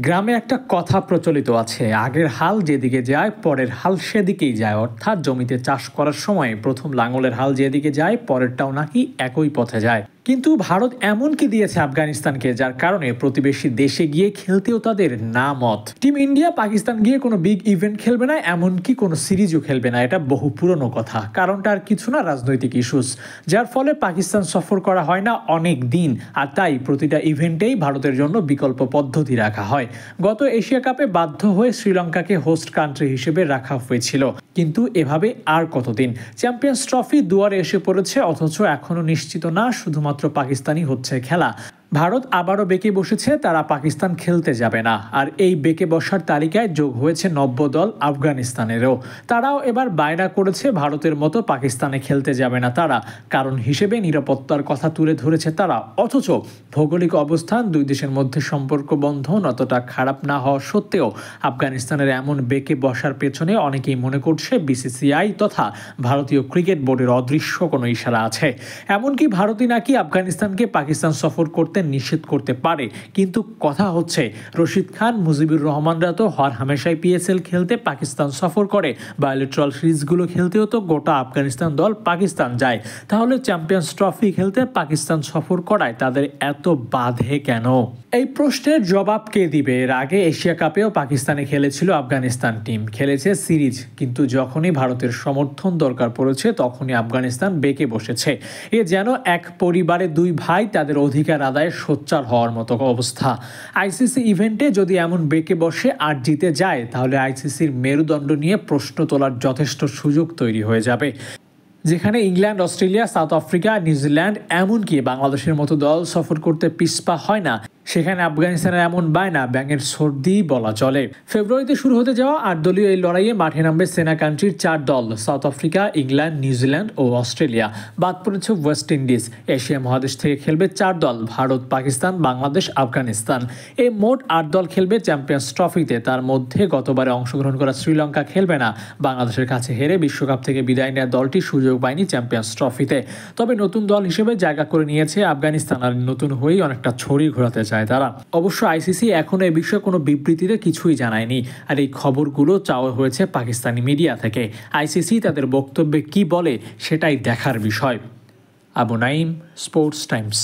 গ্রামে একটা কথা প্রচলিত আছে, আগের হাল যেদিকে যায় পরের হাল সেদিকেই যায়। অর্থাৎ জমিতে চাষ করার সময় প্রথম লাঙলের হাল যেদিকে যায় পরেরটাও নাকি একই পথে যায়। কিন্তু ভারত এমন কি দিয়েছে আফগানিস্তানকে, যার কারণে প্রতিবেশী দেশে গিয়ে খেলতেও তাদের না মত। টিম ইন্ডিয়া পাকিস্তান গিয়ে কোনো বিগ ইভেন্ট খেলবে না, এমনকি কোনো সিরিজও খেলবে না। এটা বহু পুরনো কথা। কারণটা আর কিছু না, রাজনৈতিক ইস্যুস, যার ফলে পাকিস্তান সফর করা হয় না অনেক দিন। আর তাই প্রতিটা ইভেন্টেই ভারতের জন্য বিকল্প পদ্ধতি রাখা হয়। গত এশিয়া কাপে বাধ্য হয়ে শ্রীলঙ্কাকে হোস্ট কান্ট্রি হিসেবে রাখা হয়েছিল, কিন্তু এভাবে আর কতদিন। চ্যাম্পিয়ন্স ট্রফি দুয়ারে এসে পড়েছে, অথচ এখনো নিশ্চিত না শুধুমাত্র পাকিস্তানি হচ্ছে খেলা। ভারত আবারও বেঁকে বসেছে, তারা পাকিস্তান খেলতে যাবে না। আর এই বেঁকে বসার তালিকায় যোগ হয়েছে নব্য দল আফগানিস্তানেরও। তারাও এবার বায়না করেছে ভারতের মতো পাকিস্তানে খেলতে যাবে না তারা। কারণ হিসেবে নিরাপত্তার কথা তুলে ধরেছে তারা। অথচ ভৌগোলিক অবস্থান, দুই দেশের মধ্যে সম্পর্ক বন্ধন অতটা খারাপ না হওয়া সত্ত্বেও আফগানিস্তানের এমন বেঁকে বসার পেছনে অনেকেই মনে করছে বিসিসিআই তথা ভারতীয় ক্রিকেট বোর্ডের অদৃশ্য কোনো ইশারা আছে। এমনকি ভারতই নাকি আফগানিস্তানকে পাকিস্তান সফর করতে নিষেধ করতে পারে। কিন্তু কথা হচ্ছে, রশিদ খান, মুজিবুর রহমানরা তো হর হামেশাই পিএসএল খেলতে পাকিস্তান সফর করে। বায়োলেট্রাল সিরিজগুলো খেলতেও তো গোটা আফগানিস্তান দল পাকিস্তান যায়। তাহলে চ্যাম্পিয়ন্স ট্রফি খেলতে পাকিস্তান সফর করায় তাদের এত বাধে কেন? এই প্রশ্নের জবাব কে দিবে? এর আগে এশিয়া কাপেও পাকিস্তানে খেলেছিল আফগানিস্তান টিম, খেলেছে সিরিজ, কিন্তু যখনই ভারতের সমর্থন দরকার পড়েছে তখনই আফগানিস্তান বেঁকে বসেছে। এ যেন এক পরিবারে দুই ভাই, তাদের অধিকার আদায়ে সোচ্চার হওয়ার মতো অবস্থা। আইসিসি ইভেন্টে যদি এমন বেঁকে বসে আর জিতে যায়, তাহলে আইসিসির মেরুদণ্ড নিয়ে প্রশ্ন তোলার যথেষ্ট সুযোগ তৈরি হয়ে যাবে। যেখানে England, Australia, south Africa, New Zealand, এমনকি বাংলাদেশের মতো দল সফর করতে পিছপা হয় না, সেখানে আফগানিস্তানের এমন বায়না ব্যাঙের সর্দি বলা চলে। ফেব্রুয়ারিতে শুরু হতে যাওয়া 8 দলীয় এই লড়াইয়ে মাঠে নামবে সেনা কান্ট্রির 4 দল, সাউথ আফ্রিকা, ইংল্যান্ড, নিউজিল্যান্ড ও অস্ট্রেলিয়া। বাদ পড়েছে ওয়েস্ট ইন্ডিজ। এশিয়া মহাদেশ থেকে খেলবে 4 দল, ভারত, পাকিস্তান, বাংলাদেশ, আফগানিস্তান। এই মোট 8 দল খেলবে চ্যাম্পিয়ন্স ট্রফিতে। তার মধ্যে গতবারে অংশগ্রহণ করা শ্রীলঙ্কা খেলবে না। বাংলাদেশের কাছে হেরে বিশ্বকাপ থেকে বিদায় নেওয়া দলটি সুযোগ পায়নি চ্যাম্পিয়ন্স ট্রফিতে। তবে নতুন দল হিসেবে জায়গা করে নিয়েছে আফগানিস্তান, আর নতুন হয়েই অনেকটা ছড়ি ঘোরাতে চায় তারা। অবশ্য আইসিসি এখনো এ বিষয়ে কোনো বিবৃতিতে কিছুই জানায়নি। আর এই খবরগুলো চাওয়া হয়েছে পাকিস্তানি মিডিয়া থেকে। আইসিসি তাদের বক্তব্যে কি বলে সেটাই দেখার বিষয়। Abu Naim, sports Times.